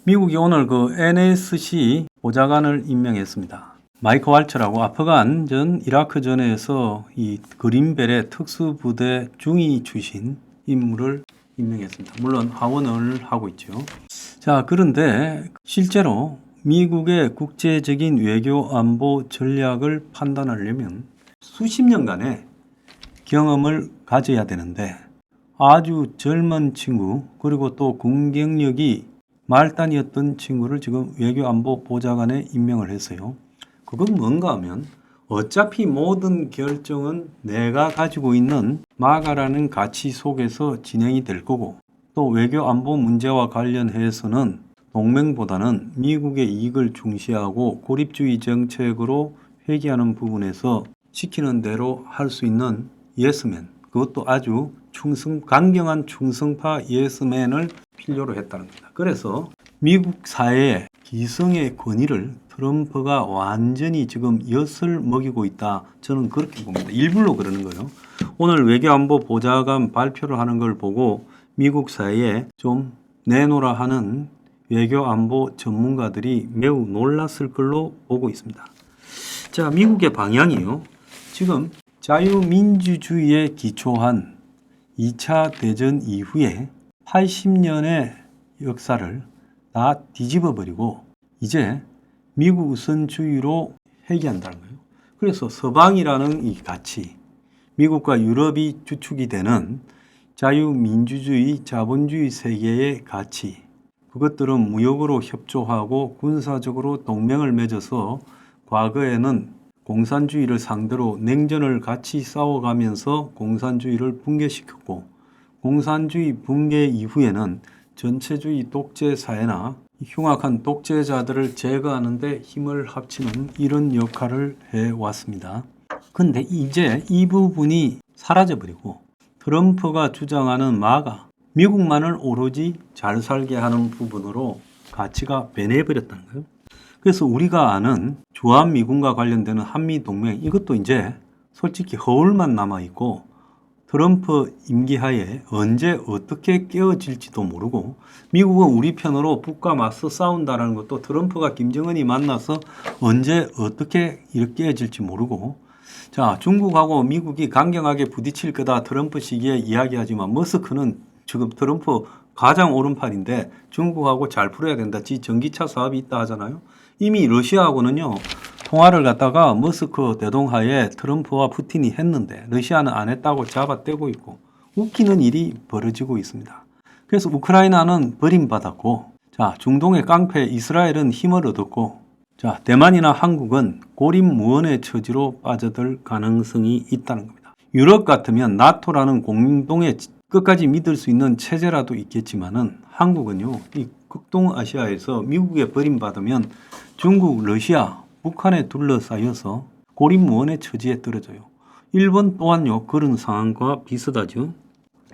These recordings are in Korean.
미국이 오늘 그 NSC 보좌관을 임명했습니다. 마이크 왈처라고 아프간 전 이라크 전에서 이 그린벨의 특수부대 중위 출신 인물을 임명했습니다. 물론 하원을 하고 있죠. 자, 그런데 실제로 미국의 국제적인 외교 안보 전략을 판단하려면 수십 년간의 경험을 가져야 되는데 아주 젊은 친구 그리고 또 군경력이 말단이었던 친구를 지금 외교안보 보좌관에 임명을 했어요. 그건 뭔가 하면 어차피 모든 결정은 내가 가지고 있는 마가라는 가치 속에서 진행이 될 거고 또 외교안보 문제와 관련해서는 동맹보다는 미국의 이익을 중시하고 고립주의 정책으로 회귀하는 부분에서 시키는 대로 할 수 있는 예스맨, 그것도 아주 강경한 충성파 예스맨을 필요로 했다는 겁니다. 그래서 미국 사회의 기성의 권위를 트럼프가 완전히 지금 엿을 먹이고 있다. 저는 그렇게 봅니다. 일부러 그러는 거예요. 오늘 외교안보 보좌관 발표를 하는 걸 보고 미국 사회에 좀 내놓으라 하는 외교안보 전문가들이 매우 놀랐을 걸로 보고 있습니다. 자, 미국의 방향이요. 지금 자유민주주의에 기초한 2차 대전 이후에 80년의 역사를 다 뒤집어버리고 이제 미국 우선주의로 회귀한다는 거예요. 그래서 서방이라는 이 가치, 미국과 유럽이 주축이 되는 자유민주주의, 자본주의 세계의 가치, 그것들은 무역으로 협조하고 군사적으로 동맹을 맺어서 과거에는 공산주의를 상대로 냉전을 같이 싸워가면서 공산주의를 붕괴시켰고 공산주의 붕괴 이후에는 전체주의 독재 사회나 흉악한 독재자들을 제거하는 데 힘을 합치는 이런 역할을 해왔습니다. 근데 이제 이 부분이 사라져버리고 트럼프가 주장하는 마가 미국만을 오로지 잘 살게 하는 부분으로 가치가 변해버렸다는 거예요. 그래서 우리가 아는 주한미군과 관련되는 한미동맹 이것도 이제 솔직히 허울만 남아있고 트럼프 임기하에 언제 어떻게 깨어질지도 모르고 미국은 우리 편으로 북과 맞서 싸운다는 것도 트럼프가 김정은이 만나서 언제 어떻게 이렇게 깨어질지 모르고 자, 중국하고 미국이 강경하게 부딪힐 거다 트럼프 시기에 이야기하지만 머스크는 지금 트럼프 가장 오른팔인데 중국하고 잘 풀어야 된다. 지 전기차 사업이 있다 하잖아요. 이미 러시아하고는요. 통화를 갖다가 머스크 대동하에 트럼프와 푸틴이 했는데 러시아는 안 했다고 잡아떼고 있고 웃기는 일이 벌어지고 있습니다. 그래서 우크라이나는 버림받았고 자, 중동의 깡패 이스라엘은 힘을 얻었고 자, 대만이나 한국은 고립무원의 처지로 빠져들 가능성이 있다는 겁니다. 유럽 같으면 나토라는 공동의 끝까지 믿을 수 있는 체제라도 있겠지만은 한국은요, 이 극동아시아에서 미국에 버림받으면 중국, 러시아, 북한에 둘러싸여서 고립무원의 처지에 떨어져요. 일본 또한요, 그런 상황과 비슷하죠.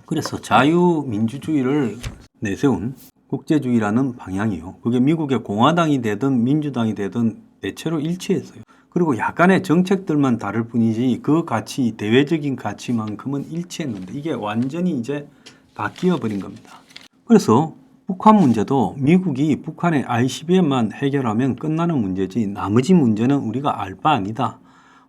그래서 자유민주주의를 내세운 국제주의라는 방향이요. 그게 미국의 공화당이 되든 민주당이 되든 대체로 일치했어요. 그리고 약간의 정책들만 다를 뿐이지 그 가치, 대외적인 가치만큼은 일치했는데 이게 완전히 이제 바뀌어 버린 겁니다. 그래서 북한 문제도 미국이 북한의 ICBM만 해결하면 끝나는 문제지 나머지 문제는 우리가 알 바 아니다.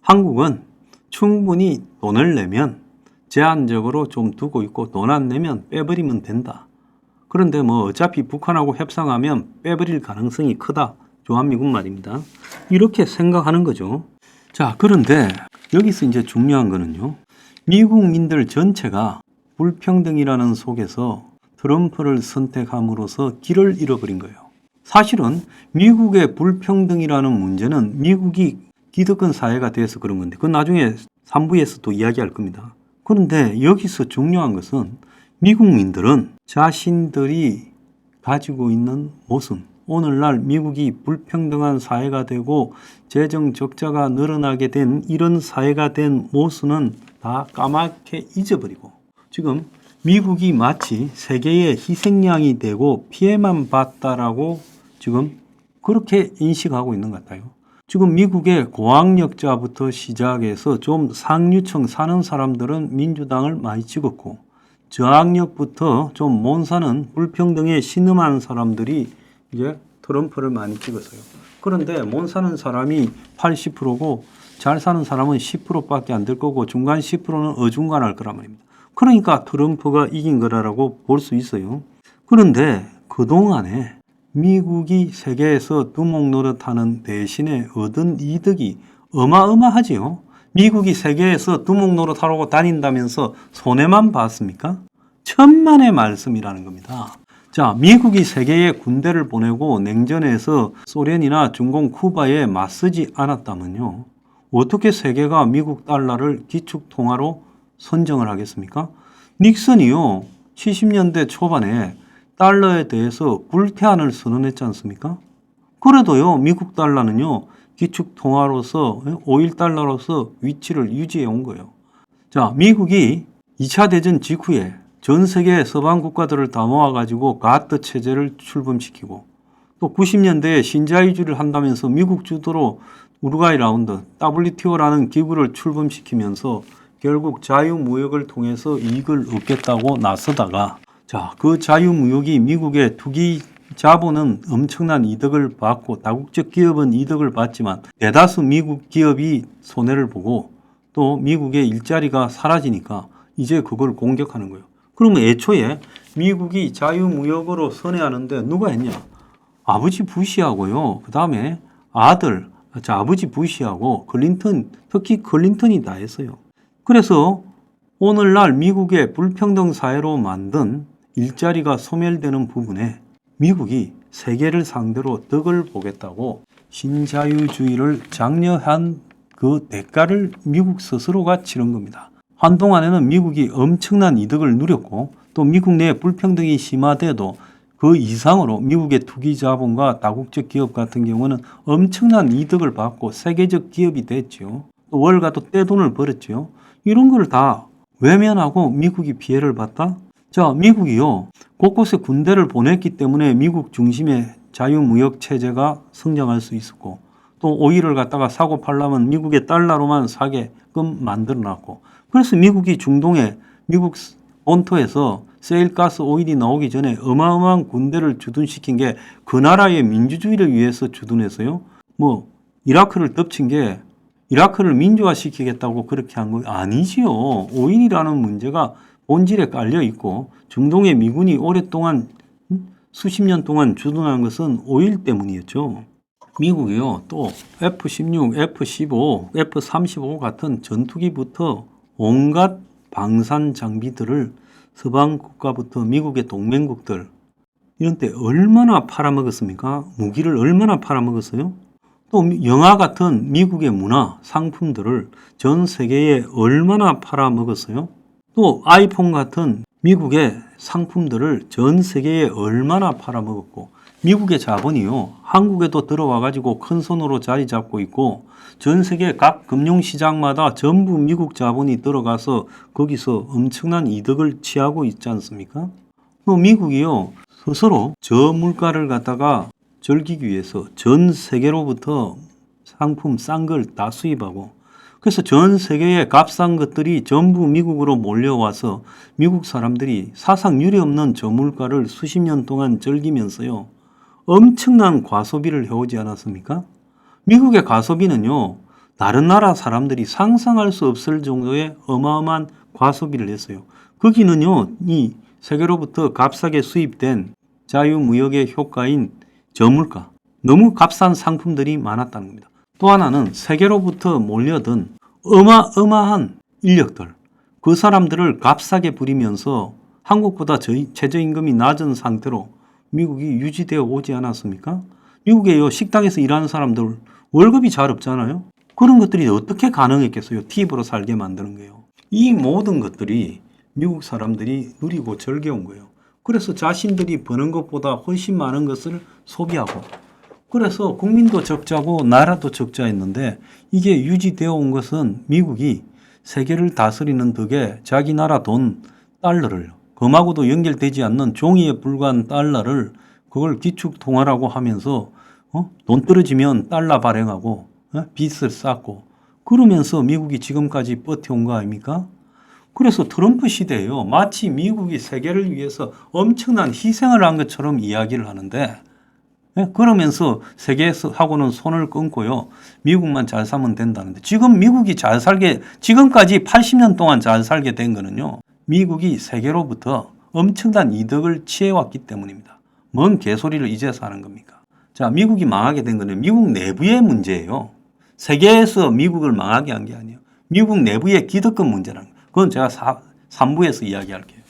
한국은 충분히 돈을 내면 제한적으로 좀 두고 있고 돈 안 내면 빼버리면 된다. 그런데 뭐 어차피 북한하고 협상하면 빼버릴 가능성이 크다. 주한미군 말입니다. 이렇게 생각하는 거죠. 자, 그런데 여기서 이제 중요한 거는요. 미국민들 전체가 불평등이라는 속에서 트럼프를 선택함으로써 길을 잃어버린 거예요. 사실은 미국의 불평등이라는 문제는 미국이 기득권 사회가 돼서 그런 건데 그건 나중에 3부에서 또 이야기할 겁니다. 그런데 여기서 중요한 것은 미국민들은 자신들이 가지고 있는 모순 오늘날 미국이 불평등한 사회가 되고 재정 적자가 늘어나게 된 이런 사회가 된 모순은 다 까맣게 잊어버리고 지금 미국이 마치 세계의 희생양이 되고 피해만 봤다라고 지금 그렇게 인식하고 있는 것 같아요. 지금 미국의 고학력자부터 시작해서 좀 상류층 사는 사람들은 민주당을 많이 찍었고 저학력부터 좀 못 사는 불평등에 신음한 사람들이 이게 트럼프를 많이 찍었어요. 그런데 못 사는 사람이 80%고 잘 사는 사람은 10%밖에 안 될 거고 중간 10%는 어중간할 거란 말입니다. 그러니까 트럼프가 이긴 거라고 볼 수 있어요. 그런데 그동안에 미국이 세계에서 두목 노릇하는 대신에 얻은 이득이 어마어마하지요. 미국이 세계에서 두목 노릇하러 다닌다면서 손해만 봤습니까? 천만의 말씀이라는 겁니다. 자, 미국이 세계에 군대를 보내고 냉전에서 소련이나 중공, 쿠바에 맞서지 않았다면요. 어떻게 세계가 미국 달러를 기축통화로 선정을 하겠습니까? 닉슨이요. 70년대 초반에 달러에 대해서 불태안을 선언했지 않습니까? 그래도요. 미국 달러는요. 기축통화로서 5일 달러로서 위치를 유지해 온 거예요. 자, 미국이 2차 대전 직후에 전 세계 서방 국가들을 다 모아가지고 가트 체제를 출범시키고 또 90년대에 신자유주의를 한다면서 미국 주도로 우루과이 라운드 WTO라는 기구를 출범시키면서 결국 자유무역을 통해서 이익을 얻겠다고 나서다가 자, 그 자유무역이 미국의 투기 자본은 엄청난 이득을 받고 다국적 기업은 이득을 받지만 대다수 미국 기업이 손해를 보고 또 미국의 일자리가 사라지니까 이제 그걸 공격하는 거예요. 그러면 애초에 미국이 자유무역으로 선회하는데 누가 했냐? 아버지 부시하고요. 그 다음에 아들, 아버지 부시하고 클린턴, 특히 클린턴이 다 했어요. 그래서 오늘날 미국의 불평등 사회로 만든 일자리가 소멸되는 부분에 미국이 세계를 상대로 덕을 보겠다고 신자유주의를 장려한 그 대가를 미국 스스로가 치른 겁니다. 한동안에는 미국이 엄청난 이득을 누렸고 또 미국 내 불평등이 심화돼도 그 이상으로 미국의 투기 자본과 다국적 기업 같은 경우는 엄청난 이득을 받고 세계적 기업이 됐죠. 또 월가도 떼돈을 벌었죠. 이런 걸 다 외면하고 미국이 피해를 봤다? 자, 미국이요. 곳곳에 군대를 보냈기 때문에 미국 중심의 자유무역 체제가 성장할 수 있었고 또 오일을 갖다가 사고 팔려면 미국의 달러로만 사게끔 만들어놨고 그래서 미국이 중동에 미국 본토에서 세일가스 오일이 나오기 전에 어마어마한 군대를 주둔시킨 게 그 나라의 민주주의를 위해서 주둔해서요. 뭐 이라크를 덮친 게 이라크를 민주화시키겠다고 그렇게 한 거 아니지요. 오일이라는 문제가 본질에 깔려 있고 중동의 미군이 오랫동안 수십 년 동안 주둔한 것은 오일 때문이었죠. 미국이요. 또 F-16, F-15, F-35 같은 전투기부터 온갖 방산 장비들을 서방 국가부터 미국의 동맹국들 이런 때 얼마나 팔아먹었습니까? 무기를 얼마나 팔아먹었어요? 또 영화 같은 미국의 문화 상품들을 전 세계에 얼마나 팔아먹었어요? 또 아이폰 같은 미국의 상품들을 전 세계에 얼마나 팔아먹었고 미국의 자본이요 한국에도 들어와 가지고 큰 손으로 자리 잡고 있고 전 세계 각 금융시장마다 전부 미국 자본이 들어가서 거기서 엄청난 이득을 취하고 있지 않습니까? 또 미국이요 스스로 저물가를 갖다가 즐기기 위해서 전 세계로부터 상품 싼 걸 다 수입하고 그래서 전 세계의 값싼 것들이 전부 미국으로 몰려와서 미국 사람들이 사상 유례없는 저물가를 수십 년 동안 즐기면서요. 엄청난 과소비를 해오지 않았습니까? 미국의 과소비는요. 다른 나라 사람들이 상상할 수 없을 정도의 어마어마한 과소비를 했어요. 거기는요. 이 세계로부터 값싸게 수입된 자유무역의 효과인 저물가, 너무 값싼 상품들이 많았다는 겁니다. 또 하나는 세계로부터 몰려든 어마어마한 인력들, 그 사람들을 값싸게 부리면서 한국보다 최저임금이 낮은 상태로 미국이 유지되어 오지 않았습니까? 미국의 식당에서 일하는 사람들 월급이 잘 없잖아요. 그런 것들이 어떻게 가능했겠어요? 팁으로 살게 만드는 거예요. 이 모든 것들이 미국 사람들이 누리고 즐겨온 거예요. 그래서 자신들이 버는 것보다 훨씬 많은 것을 소비하고 그래서 국민도 적자고 나라도 적자였는데 이게 유지되어 온 것은 미국이 세계를 다스리는 덕에 자기 나라 돈 달러를 금하고도 연결되지 않는 종이에 불과한 달러를 그걸 기축통화라고 하면서 돈 떨어지면 달러 발행하고 빚을 쌓고 그러면서 미국이 지금까지 버텨온 거 아닙니까? 그래서 트럼프 시대에요. 마치 미국이 세계를 위해서 엄청난 희생을 한 것처럼 이야기를 하는데 예? 그러면서 세계하고는 손을 끊고요. 미국만 잘 살면 된다는데 지금 미국이 잘 살게 지금까지 80년 동안 잘 살게 된 거는요. 미국이 세계로부터 엄청난 이득을 취해왔기 때문입니다. 뭔 개소리를 이제서 하는 겁니까? 자, 미국이 망하게 된 거는 미국 내부의 문제예요. 세계에서 미국을 망하게 한 게 아니에요. 미국 내부의 기득권 문제라는 거예요. 그건 제가 3부에서 이야기할게요.